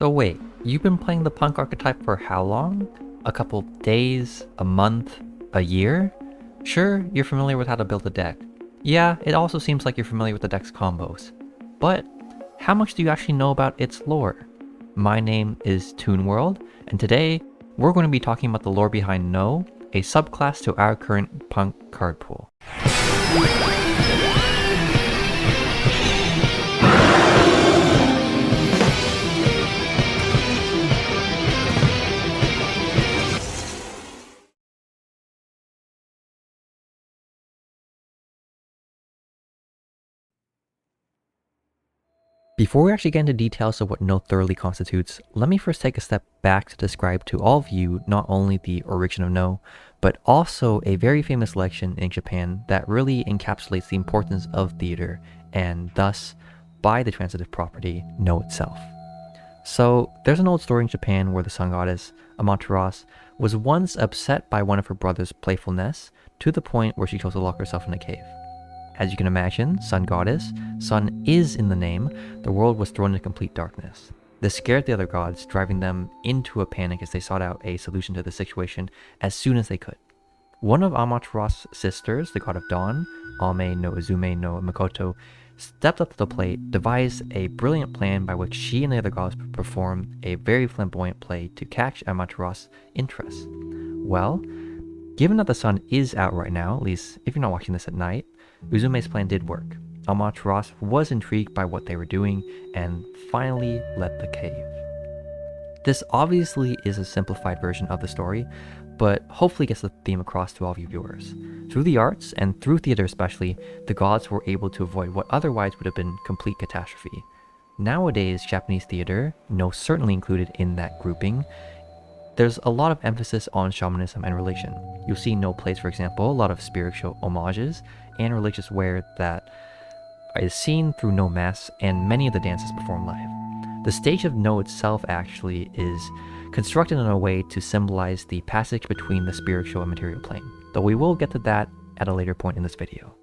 So wait, you've been playing the punk archetype for how long? A couple days, a month, a year? Sure, you're familiar with how to build a deck. Yeah, it also seems like you're familiar with the deck's combos. But how much do you actually know about its lore? My name is Toon World, and today we're going to be talking about the lore behind Noh, a subclass to our current punk card pool. Before we actually get into details of what Noh thoroughly constitutes, let me first take a step back to describe to all of you not only the origin of Noh, but also a very famous legend in Japan that really encapsulates the importance of theater and thus, by the transitive property, Noh itself. So, there's an old story in Japan where the sun goddess, Amaterasu, was once upset by one of her brother's playfulness to the point where she chose to lock herself in a cave. As you can imagine, sun goddess, sun is in the name, the world was thrown into complete darkness. This scared the other gods, driving them into a panic as they sought out a solution to the situation as soon as they could. One of Amaterasu's sisters, the god of dawn, Ame no Uzume no Mikoto, stepped up to the plate, devised a brilliant plan by which she and the other gods would perform a very flamboyant play to catch Amaterasu's interest. Well, given that the sun is out right now, at least if you're not watching this at night, Uzume's plan did work. Amaterasu was intrigued by what they were doing and finally left the cave. This obviously is a simplified version of the story, but hopefully gets the theme across to all of you viewers. Through the arts, and through theater especially, the gods were able to avoid what otherwise would have been complete catastrophe. Nowadays, Japanese theater, Noh certainly included in that grouping, there's a lot of emphasis on shamanism and religion. You'll see Noh plays, for example, a lot of spiritual homages and religious wear that is seen through Noh masks and many of the dances performed live. The stage of Noh itself actually is constructed in a way to symbolize the passage between the spiritual and material plane, though we will get to that at a later point in this video.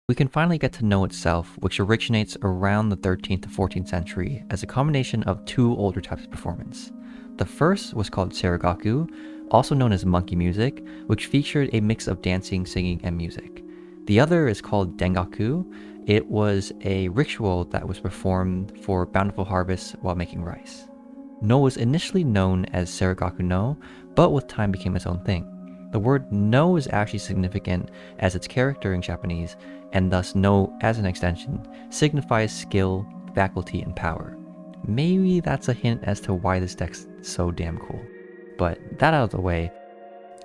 We can finally get to Noh itself, which originates around the 13th to 14th century as a combination of two older types of performance. The first was called Serigaku, also known as monkey music, which featured a mix of dancing, singing, and music. The other is called Dengaku. It was a ritual that was performed for bountiful harvests while making rice. Noh was initially known as Serigaku Noh, but with time became its own thing. The word Noh is actually significant as its character in Japanese, and thus Noh, as an extension, signifies skill, faculty, and power. Maybe that's a hint as to why this deck's so damn cool. But that out of the way,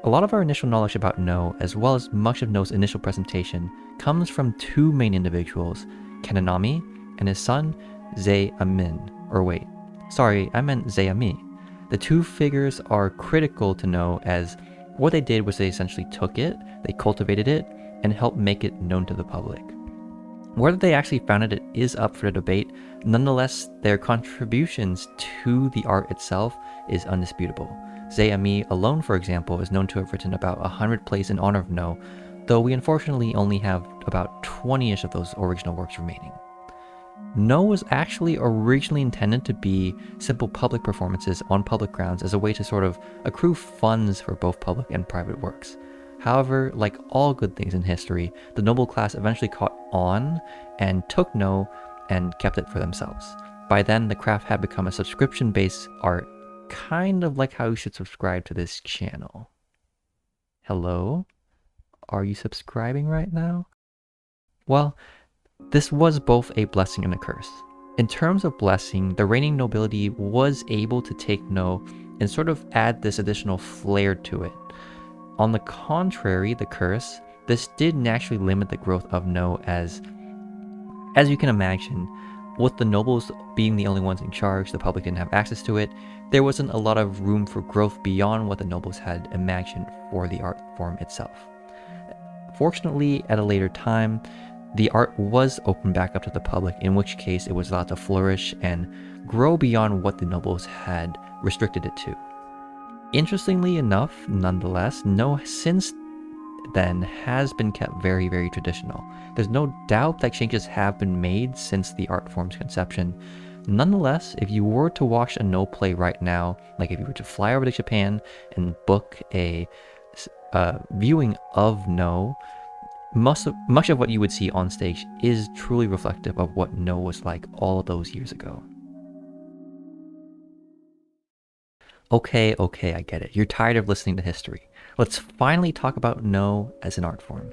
a lot of our initial knowledge about Noh, as well as much of Noh's initial presentation, comes from two main individuals, Kananami and his son, Ze-Amin. Or wait, sorry, I meant Ze-Ami. The two figures are critical to Noh as what they did was they essentially took it, they cultivated it, and helped make it known to the public. Whether they actually founded it is up for debate, nonetheless, their contributions to the art itself is undisputable. Ze-Ami alone, for example, is known to have written about 100 plays in honor of Noh, though we unfortunately only have about 20-ish of those original works remaining. Noh was actually originally intended to be simple public performances on public grounds as a way to sort of accrue funds for both public and private works. However, like all good things in history, the noble class eventually caught on and took Noh and kept it for themselves. By then, the craft had become a subscription-based art, kind of like how you should subscribe to this channel. Hello? Are you subscribing right now? Well, this was both a blessing and a curse. In terms of blessing, the reigning nobility was able to take Noh and sort of add this additional flair to it. On the contrary, the curse, this did naturally limit the growth of Noh as you can imagine, with the nobles being the only ones in charge, the public didn't have access to it, there wasn't a lot of room for growth beyond what the nobles had imagined for the art form itself. Fortunately, at a later time, the art was opened back up to the public, in which case it was allowed to flourish and grow beyond what the nobles had restricted it to. Interestingly enough, nonetheless, Noh since then has been kept very, very traditional. There's no doubt that changes have been made since the art form's conception. Nonetheless, if you were to watch a Noh play right now, like if you were to fly over to Japan and book a viewing of Noh, much of what you would see on stage is truly reflective of what Noh was like all those years ago. Okay, I get it. You're tired of listening to history. Let's finally talk about Noh as an art form.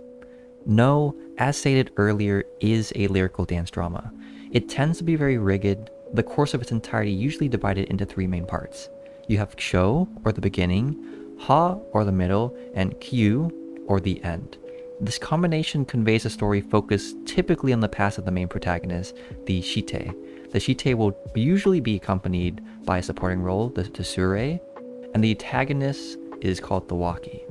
Noh, as stated earlier, is a lyrical dance drama. It tends to be very rigid, the course of its entirety usually divided into three main parts. You have Cho, or the beginning, Ha, or the middle, and Kyu, or the end. This combination conveys a story focused typically on the past of the main protagonist, the shite. The shite will usually be accompanied by a supporting role, the tsure, and the antagonist is called the waki.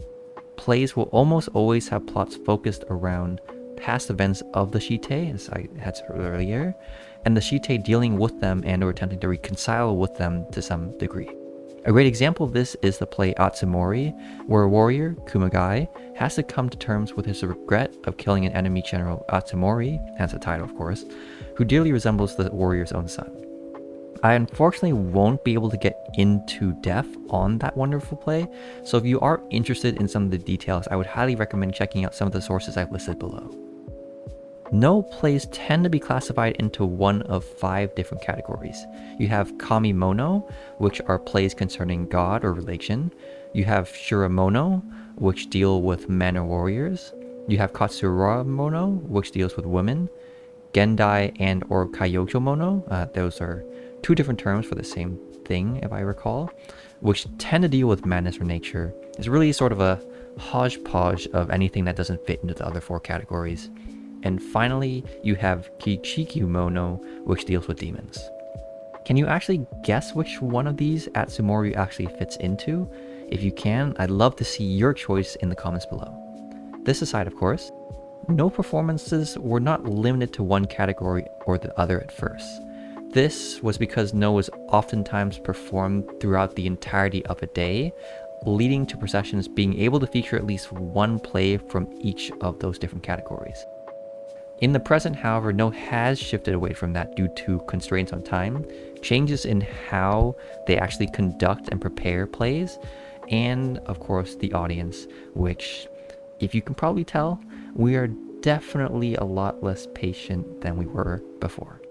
Plays will almost always have plots focused around past events of the shite, as I had said earlier, and the shite dealing with them and or attempting to reconcile with them to some degree. A great example of this is the play Atsumori, where a warrior, Kumagai, has to come to terms with his regret of killing an enemy general, Atsumori, hence the title of course, who dearly resembles the warrior's own son. I unfortunately won't be able to get into depth on that wonderful play, so if you are interested in some of the details, I would highly recommend checking out some of the sources I've listed below. Noh plays tend to be classified into one of 5 different categories. You have Kami-mono, which are plays concerning god or religion. You have Shura-mono, which deal with men or warriors. You have Katsura-mono, which deals with women. Gendai and or Kyocho-mono, those are 2 different terms for the same thing, if I recall, which tend to deal with madness or nature. It's really sort of a hodgepodge of anything that doesn't fit into the other 4 categories. And finally, you have Kichikyu-mono, which deals with demons. Can you actually guess which one of these Atsumori actually fits into? If you can, I'd love to see your choice in the comments below. This aside, of course, Noh performances were not limited to one category or the other at first. This was because Noh was oftentimes performed throughout the entirety of a day, leading to processions being able to feature at least one play from each of those different categories. In the present, however, Noh has shifted away from that due to constraints on time, changes in how they actually conduct and prepare plays, and of course the audience, which, if you can probably tell, we are definitely a lot less patient than we were before.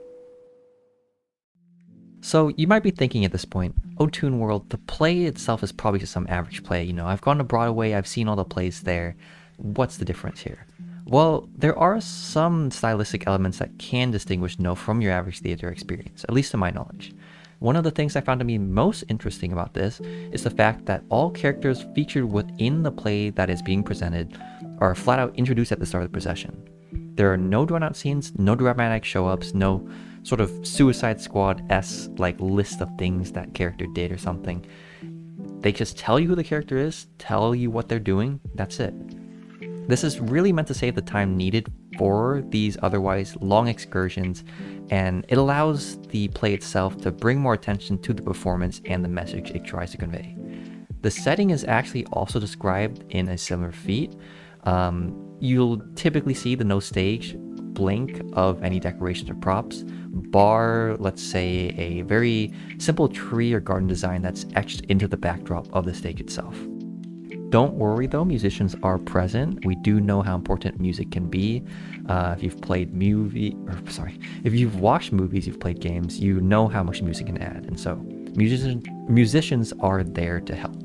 So you might be thinking at this point, oh Toon World, the play itself is probably just some average play, I've gone to Broadway, I've seen all the plays there, what's the difference here? Well, there are some stylistic elements that can distinguish Noh from your average theater experience, at least to my knowledge. One of the things I found to be most interesting about this is the fact that all characters featured within the play that is being presented are flat out introduced at the start of the procession. There are no drawn out scenes, no dramatic show-ups, no sort of Suicide Squad-esque like list of things that character did or something. They just tell you who the character is, tell you what they're doing, that's it. This is really meant to save the time needed for these otherwise long excursions, and it allows the play itself to bring more attention to the performance and the message it tries to convey. The setting is actually also described in a similar feat. You'll typically see the Noh stage blank of any decorations or props, bar, let's say, a very simple tree or garden design that's etched into the backdrop of the stage itself. Don't worry though, musicians are present. We do know how important music can be. If you've watched movies, you've played games, you know how much music can add, and so musicians are there to help.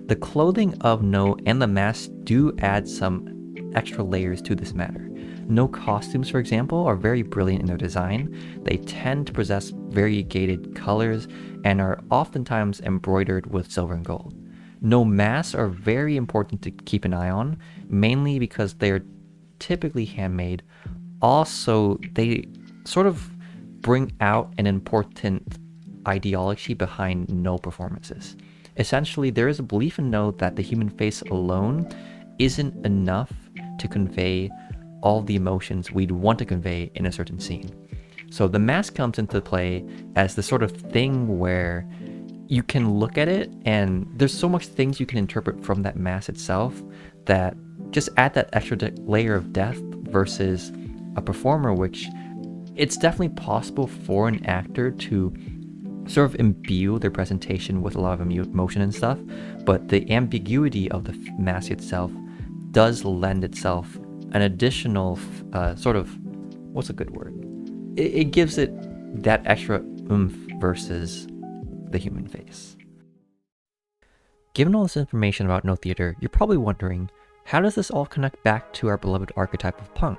The clothing of Noh and the mask do add some extra layers to this matter. Noh costumes, for example, are very brilliant in their design. They tend to possess variegated colors and are oftentimes embroidered with silver and gold. Noh masks are very important to keep an eye on, mainly because they're typically handmade. Also, they sort of bring out an important ideology behind Noh performances. Essentially, there is a belief in Noh that the human face alone isn't enough to convey all the emotions we'd want to convey in a certain scene. So the mask comes into play as the sort of thing where you can look at it and there's so much things you can interpret from that mask itself that just add that extra layer of depth versus a performer which It's definitely possible for an actor to sort of imbue their presentation with a lot of emotion and stuff, but the ambiguity of the mask itself does lend itself an additional sort of, what's a good word? It gives it that extra oomph versus the human face. Given all this information about Noh Theater, you're probably wondering, how does this all connect back to our beloved archetype of punk?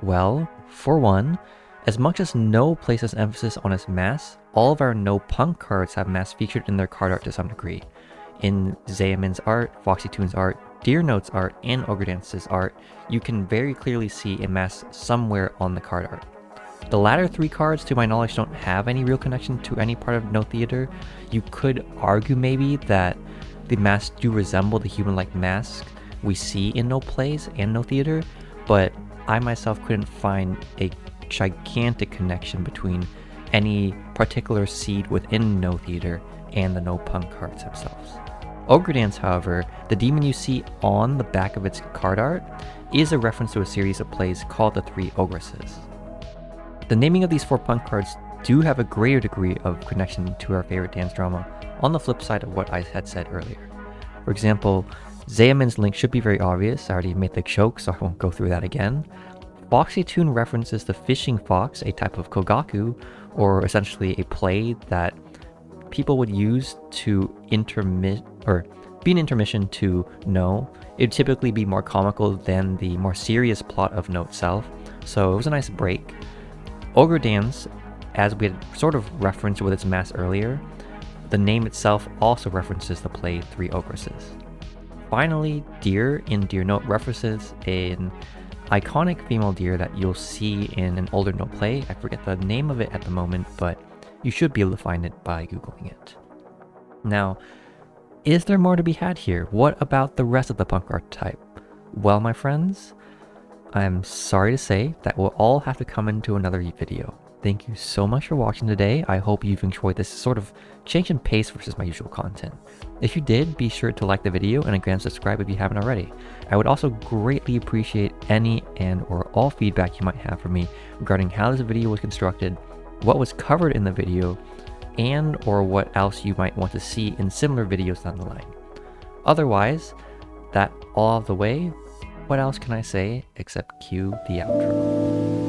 Well, for one, as much as Noh places emphasis on its mask, all of our Noh-P.U.N.K cards have masks featured in their card art to some degree. In Zayamin's art, Foxy Toon's art, Dear Note's art, and Ogre Dance's art, you can very clearly see a mask somewhere on the card art. The latter three cards, to my knowledge, don't have any real connection to any part of Noh Theater. You could argue maybe that the masks do resemble the human-like masks we see in Noh plays and Noh Theater, but I myself couldn't find a gigantic connection between any particular seed within Noh Theater and the Noh-P.U.N.K cards themselves. Ogre Dance, however, the demon you see on the back of its card art, is a reference to a series of plays called the Three Ogresses. The naming of these 4 P.U.N.K cards do have a greater degree of connection to our favorite dance drama on the flip side of what I had said earlier. For example, Zayamin's link should be very obvious. I already made the joke, so I won't go through that again. Foxy Toon references the fishing fox, a type of kogaku, or essentially a play that people would use to be an intermission to Noh. It would typically be more comical than the more serious plot of Noh itself, so it was a nice break. Ogre Dance, as we had sort of referenced with its mask earlier, the name itself also references the play Three Ogresses. Finally, Deer in Dear Note references an iconic female deer that you'll see in an older Noh play. I forget the name of it at the moment, but you should be able to find it by Googling it. Now, is there more to be had here? What about the rest of the punk archetype? Well, my friends, I'm sorry to say that we'll all have to come into another video. Thank you so much for watching today. I hope you've enjoyed this sort of change in pace versus my usual content. If you did, be sure to like the video and again subscribe if you haven't already. I would also greatly appreciate any and or all feedback you might have for me regarding how this video was constructed, what was covered in the video, and or what else you might want to see in similar videos down the line. Otherwise, that all out of the way, what else can I say except cue the outro.